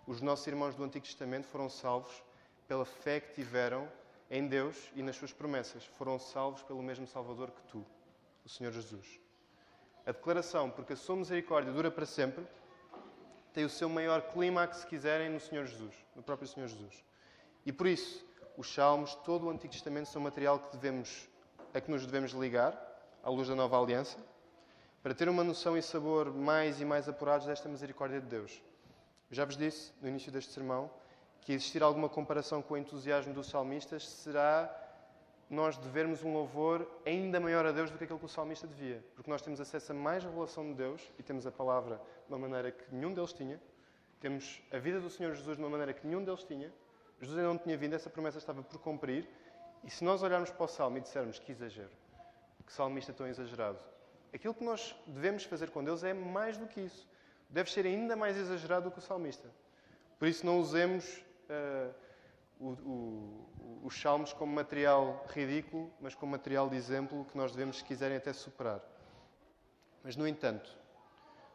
[SPEAKER 2] Os nossos irmãos do Antigo Testamento foram salvos pela fé que tiveram em Deus e nas suas promessas. Foram salvos pelo mesmo Salvador que tu, o Senhor Jesus. A declaração, porque a sua misericórdia dura para sempre, tem o seu maior clímax, se quiserem, no Senhor Jesus, no próprio Senhor Jesus. E por isso, os Salmos, todo o Antigo Testamento, são material a que nos devemos ligar, à luz da nova aliança, para ter uma noção e sabor mais e mais apurados desta misericórdia de Deus. Eu já vos disse, no início deste sermão, que existir alguma comparação com o entusiasmo dos salmistas será nós devermos um louvor ainda maior a Deus do que aquilo que o salmista devia. Porque nós temos acesso a mais revelação de Deus e temos a palavra de uma maneira que nenhum deles tinha. Temos a vida do Senhor Jesus de uma maneira que nenhum deles tinha. Jesus ainda não tinha vindo, essa promessa estava por cumprir. E se nós olharmos para o Salmo e dissermos que exagero, que salmista tão exagerado, aquilo que nós devemos fazer com Deus é mais do que isso. Deve ser ainda mais exagerado do que o salmista. Por isso não usemos
[SPEAKER 1] os salmos como material ridículo, mas como material de exemplo que nós devemos, se quiserem, até superar. Mas, no entanto,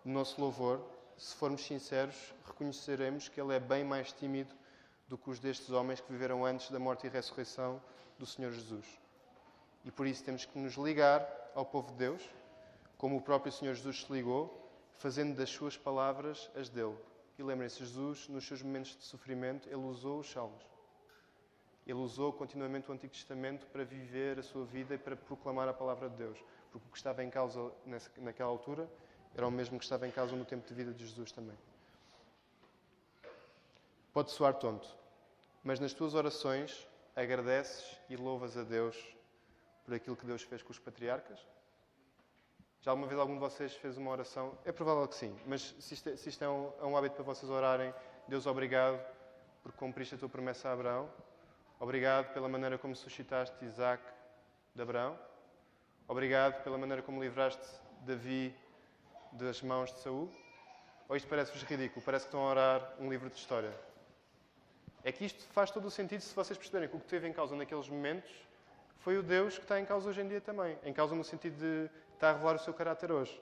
[SPEAKER 1] no nosso louvor, se formos sinceros, reconheceremos que ele é bem mais tímido do que os destes homens que viveram antes da morte e ressurreição do Senhor Jesus. E por isso temos que nos ligar ao povo de Deus, como o próprio Senhor Jesus se ligou, fazendo das suas palavras as dele. E lembrem-se, Jesus, nos seus momentos de sofrimento, ele usou os salmos. Ele usou continuamente o Antigo Testamento para viver a sua vida e para proclamar a palavra de Deus. Porque o que estava em causa naquela altura era o mesmo que estava em causa no tempo de vida de Jesus também. Pode soar tonto, mas nas tuas orações agradeces e louvas a Deus por aquilo que Deus fez com os patriarcas? Já alguma vez algum de vocês fez uma oração? É provável que sim, mas se isto é um hábito para vocês orarem, Deus, obrigado por cumpriste a tua promessa a Abraão. Obrigado pela maneira como suscitaste Isaac de Abraão. Obrigado pela maneira como livraste Davi das mãos de Saul. Ou isto parece-vos ridículo? Parece que estão a orar um livro de história. É que isto faz todo o sentido se vocês perceberem que o que teve em causa naqueles momentos foi o Deus que está em causa hoje em dia também. Em causa no sentido de estar a revelar o seu caráter hoje.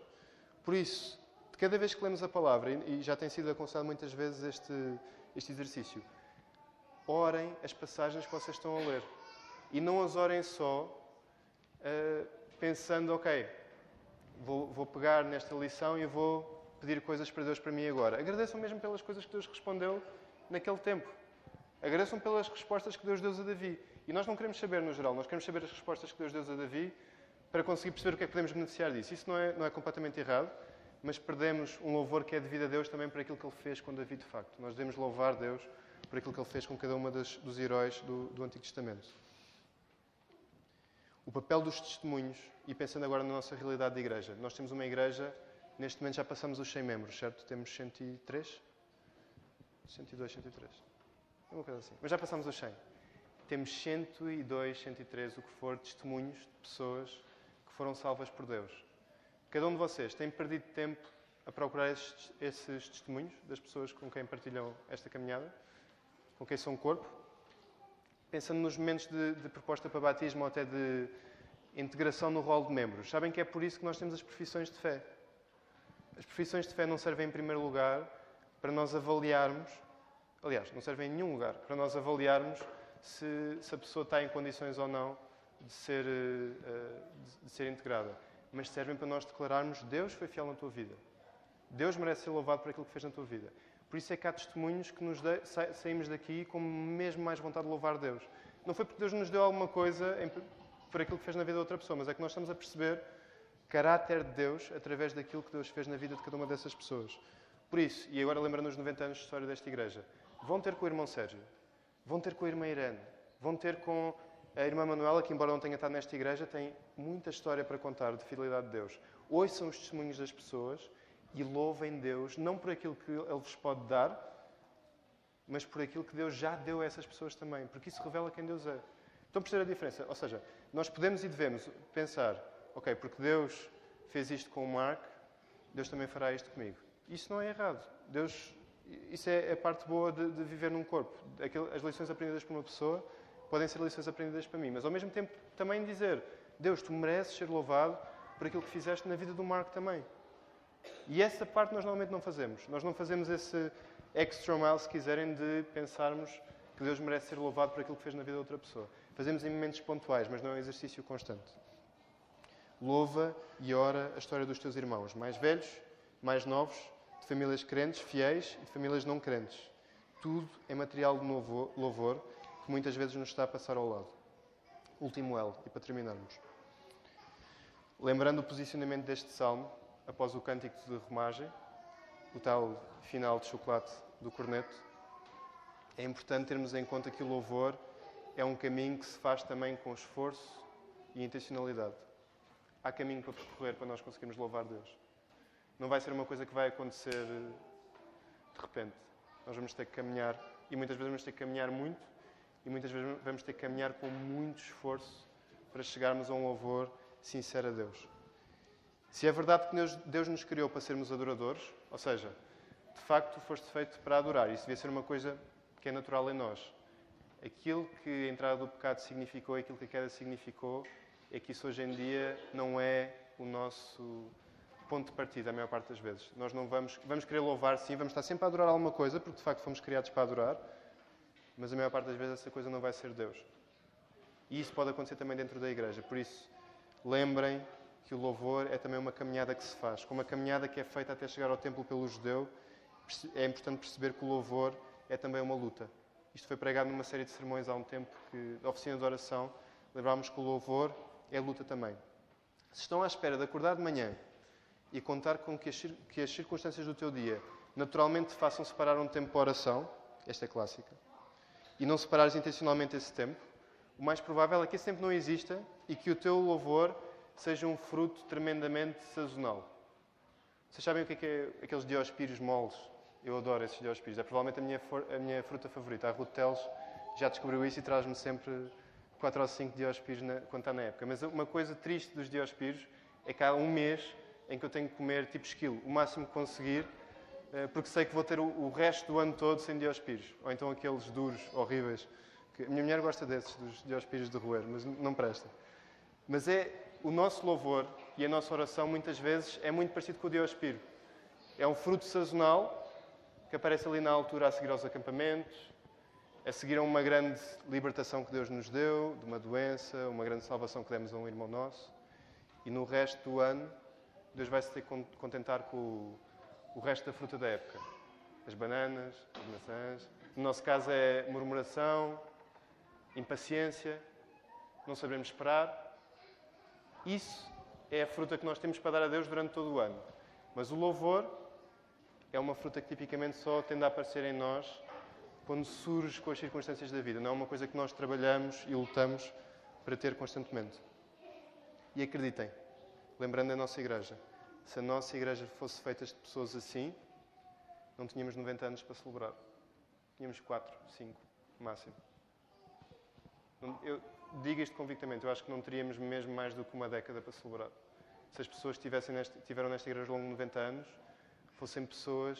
[SPEAKER 1] Por isso, de cada vez que lemos a palavra, e já tem sido aconselhado muitas vezes este exercício, orem as passagens que vocês estão a ler. E não as orem só pensando, ok, vou pegar nesta lição e vou pedir coisas para Deus para mim agora. Agradeçam mesmo pelas coisas que Deus respondeu naquele tempo. Agradeçam pelas respostas que Deus deu a Davi. E nós não queremos saber no geral, nós queremos saber as respostas que Deus deu a Davi para conseguir perceber o que é que podemos beneficiar disso. Isso não é completamente errado, mas perdemos um louvor que é devido a Deus também por aquilo que Ele fez com Davi de facto. Nós devemos louvar Deus por aquilo que Ele fez com cada uma dos heróis do Antigo Testamento. O papel dos testemunhos, e pensando agora na nossa realidade de igreja. Nós temos uma igreja, neste momento já passamos os 100 membros, certo? Temos 103? 102, 103. É uma coisa assim. Mas já passamos os 100. Temos 102, 103, o que for, testemunhos de pessoas que foram salvas por Deus. Cada um de vocês tem perdido tempo a procurar esses testemunhos das pessoas com quem partilham esta caminhada? Com quem são corpo? Pensando nos momentos de proposta para batismo ou até de integração no rol de membros. Sabem que é por isso que nós temos as profissões de fé. As profissões de fé não servem em primeiro lugar para nós avaliarmos, aliás, não servem em nenhum lugar, para nós avaliarmos se a pessoa está em condições ou não de ser integrada. Mas servem para nós declararmos: Deus foi fiel na tua vida. Deus merece ser louvado por aquilo que fez na tua vida. Por isso é que há testemunhos que saímos daqui com mesmo mais vontade de louvar Deus. Não foi porque Deus nos deu alguma coisa por aquilo que fez na vida de outra pessoa, mas é que nós estamos a perceber o caráter de Deus através daquilo que Deus fez na vida de cada uma dessas pessoas. Por isso, e agora lembrando os 90 anos de história desta igreja, vão ter com o irmão Sérgio, vão ter com a irmã Irene, vão ter com a irmã Manuela, que embora não tenha estado nesta igreja, tem muita história para contar de fidelidade de Deus. Ouçam os testemunhos das pessoas e louvem Deus, não por aquilo que Ele vos pode dar, mas por aquilo que Deus já deu a essas pessoas também, porque isso revela quem Deus é. Estão a perceber a diferença? Ou seja, nós podemos e devemos pensar: ok, porque Deus fez isto com o Mark, Deus também fará isto comigo. Isso não é errado. Isso é a parte boa de viver num corpo. As lições aprendidas por uma pessoa podem ser lições aprendidas para mim, mas ao mesmo tempo também dizer: Deus, tu mereces ser louvado por aquilo que fizeste na vida do Mark também. E essa parte nós normalmente não fazemos. Nós não fazemos esse extra mile, se quiserem, de pensarmos que Deus merece ser louvado por aquilo que fez na vida de outra pessoa. Fazemos em momentos pontuais, mas não é um exercício constante. Louva e ora a história dos teus irmãos, mais velhos, mais novos, de famílias crentes, fiéis e de famílias não crentes. Tudo é material de louvor que muitas vezes nos está a passar ao lado. Último L, e para terminarmos. Lembrando o posicionamento deste salmo, após o cântico de romagem, o tal final de chocolate do corneto, é importante termos em conta que o louvor é um caminho que se faz também com esforço e intencionalidade. Há caminho para percorrer para nós conseguirmos louvar Deus. Não vai ser uma coisa que vai acontecer de repente. Nós vamos ter que caminhar, e muitas vezes vamos ter que caminhar muito, e muitas vezes vamos ter que caminhar com muito esforço para chegarmos a um louvor sincero a Deus. Se é verdade que Deus nos criou para sermos adoradores, ou seja, de facto foste feito para adorar, isso devia ser uma coisa que é natural em nós.
[SPEAKER 2] Aquilo que a entrada do pecado significou, aquilo que a queda significou, é que isso hoje em dia não é o nosso ponto de partida, a maior parte das vezes. Nós não vamos querer louvar, sim, vamos estar sempre a adorar alguma coisa, porque de facto fomos criados para adorar, mas a maior parte das vezes essa coisa não vai ser Deus. E isso pode acontecer também dentro da igreja. Por isso, lembrem que o louvor é também uma caminhada que se faz. Como a caminhada que é feita até chegar ao templo pelo judeu, é importante perceber que o louvor é também uma luta. Isto foi pregado numa série de sermões há um tempo, da oficina de oração. Lembrámos que o louvor é luta também. Se estão à espera de acordar de manhã e contar com que as circunstâncias do teu dia naturalmente te façam separar um tempo para oração, esta é clássica, e não separares intencionalmente esse tempo, o mais provável é que esse tempo não exista e que o teu louvor seja um fruto tremendamente sazonal. Vocês sabem o que é aqueles diospírios moles? Eu adoro esses diospírios. É provavelmente a minha fruta favorita. A Ruth Teles já descobriu isso e traz-me sempre 4 ou 5 diospírios quando está na época. Mas uma coisa triste dos diospírios é que há um mês em que eu tenho que comer tipo esquilo, o máximo que conseguir, porque sei que vou ter o resto do ano todo sem diospírios. Ou então aqueles duros, horríveis. A minha mulher gosta desses, dos diospírios de roer, mas não presta. Mas o nosso louvor e a nossa oração, muitas vezes, é muito parecido com o diospírio. É um fruto sazonal que aparece ali na altura a seguir aos acampamentos, a seguir a uma grande libertação que Deus nos deu, de uma doença, uma grande salvação que demos a um irmão nosso. E no resto do ano, Deus vai se ter que contentar com o resto da fruta da época. As bananas, as maçãs. No nosso caso é murmuração, impaciência, não sabemos esperar. Isso é a fruta que nós temos para dar a Deus durante todo o ano. Mas o louvor é uma fruta que tipicamente só tende a aparecer em nós quando surge com as circunstâncias da vida. Não é uma coisa que nós trabalhamos e lutamos para ter constantemente. E acreditem, lembrando a nossa igreja, se a nossa igreja fosse feita de pessoas assim, não tínhamos 90 anos para celebrar. Tínhamos 4, 5, máximo. Eu digo isto convictamente, eu acho que não teríamos mesmo mais do que uma década para celebrar. Se as pessoas que tiveram nesta igreja ao longo de 90 anos fossem pessoas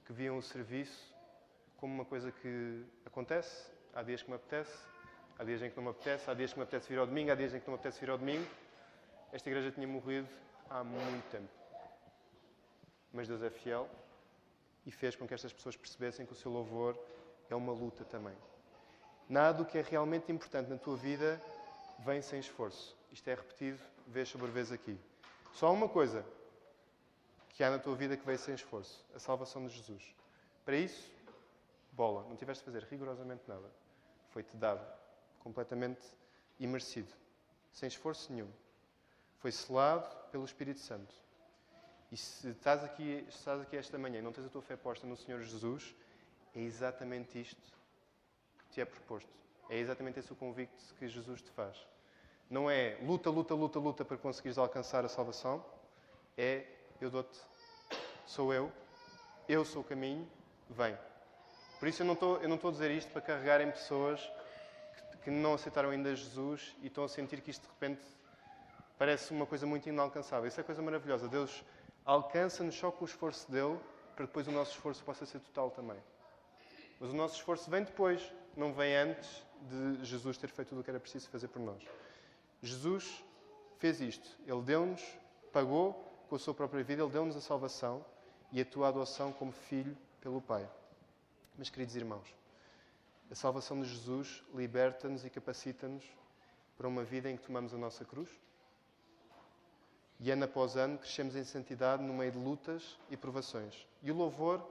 [SPEAKER 2] que viam o serviço como uma coisa que acontece, há dias que me apetece, há dias em que não me apetece, há dias que me apetece vir ao domingo, há dias em que não me apetece vir ao domingo. Esta igreja tinha morrido há muito tempo. Mas Deus é fiel e fez com que estas pessoas percebessem que o seu louvor é uma luta também. Nada do que é realmente importante na tua vida vem sem esforço. Isto é repetido vez sobre vez aqui. Só há uma coisa que há na tua vida que veio sem esforço. A salvação de Jesus. Para isso, bola. Não tiveste de fazer rigorosamente nada. Foi-te dado. Completamente imerecido. Sem esforço nenhum. Foi selado pelo Espírito Santo. E se estás aqui esta manhã e não tens a tua fé posta no Senhor Jesus, é exatamente isto que te é proposto. É exatamente esse o convite que Jesus te faz. Não é luta, luta, luta, luta para conseguires alcançar a salvação. É eu dou-te. Sou eu sou o caminho, vem. Por isso eu não estou a dizer isto para carregar em pessoas que não aceitaram ainda Jesus e estão a sentir que isto de repente parece uma coisa muito inalcançável. Isso é coisa maravilhosa. Deus alcança-nos só com o esforço dele para depois o nosso esforço possa ser total também. Mas o nosso esforço vem depois, não vem antes de Jesus ter feito tudo o que era preciso fazer por nós. Jesus fez isto. Ele deu-nos, pagou com a sua própria vida, Ele deu-nos a salvação e a tua adoção como filho pelo Pai. Mas, queridos irmãos, a salvação de Jesus liberta-nos e capacita-nos para uma vida em que tomamos a nossa cruz e ano após ano crescemos em santidade no meio de lutas e provações. E o louvor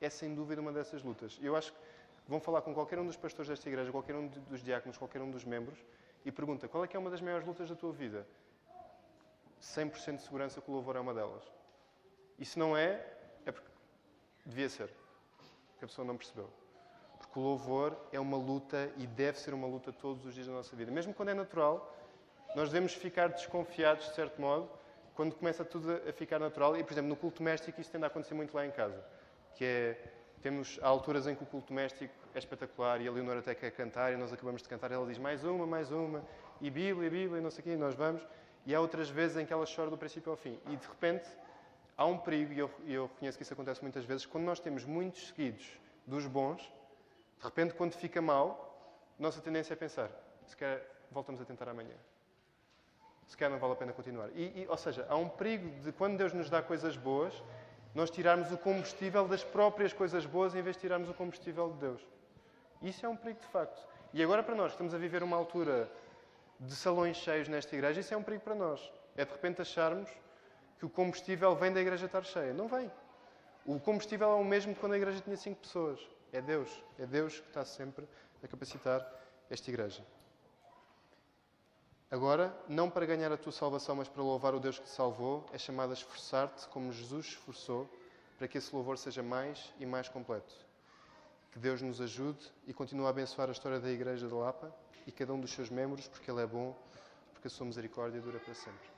[SPEAKER 2] é sem dúvida uma dessas lutas. Eu acho que vão falar com qualquer um dos pastores desta igreja, qualquer um dos diáconos, qualquer um dos membros e pergunta qual é que é uma das maiores lutas da tua vida? 100% de segurança que o louvor é uma delas. E se não é porque devia ser. Que a pessoa não percebeu. Porque o louvor é uma luta e deve ser uma luta todos os dias da nossa vida. Mesmo quando é natural, nós devemos ficar desconfiados, de certo modo, quando começa tudo a ficar natural. E, por exemplo, no culto doméstico, isso tende a acontecer muito lá em casa. Temos alturas em que o culto doméstico é espetacular e a Leonora até quer cantar e nós acabamos de cantar e ela diz mais uma, e Bíblia, e não sei o quê, e nós vamos. E há outras vezes em que ela chora do princípio ao fim. E, de repente, há um perigo, e eu reconheço que isso acontece muitas vezes, quando nós temos muitos seguidos dos bons, de repente, quando fica mal, nossa tendência é pensar, se calhar voltamos a tentar amanhã. Se calhar não vale a pena continuar. Ou seja, há um perigo de quando Deus nos dá coisas boas, nós tirarmos o combustível das próprias coisas boas em vez de tirarmos o combustível de Deus. Isso é um perigo de facto. E agora para nós, que estamos a viver uma altura de salões cheios nesta igreja, isso é um perigo para nós. É de repente acharmos que o combustível vem da igreja estar cheia. Não vem. O combustível é o mesmo que quando a igreja tinha 5 pessoas. É Deus. É Deus que está sempre a capacitar esta igreja. Agora, não para ganhar a tua salvação, mas para louvar o Deus que te salvou, é chamado a esforçar-te como Jesus se esforçou, para que esse louvor seja mais e mais completo. Que Deus nos ajude e continue a abençoar a história da Igreja de Lapa e cada um dos seus membros, porque Ele é bom, porque a sua misericórdia dura para sempre.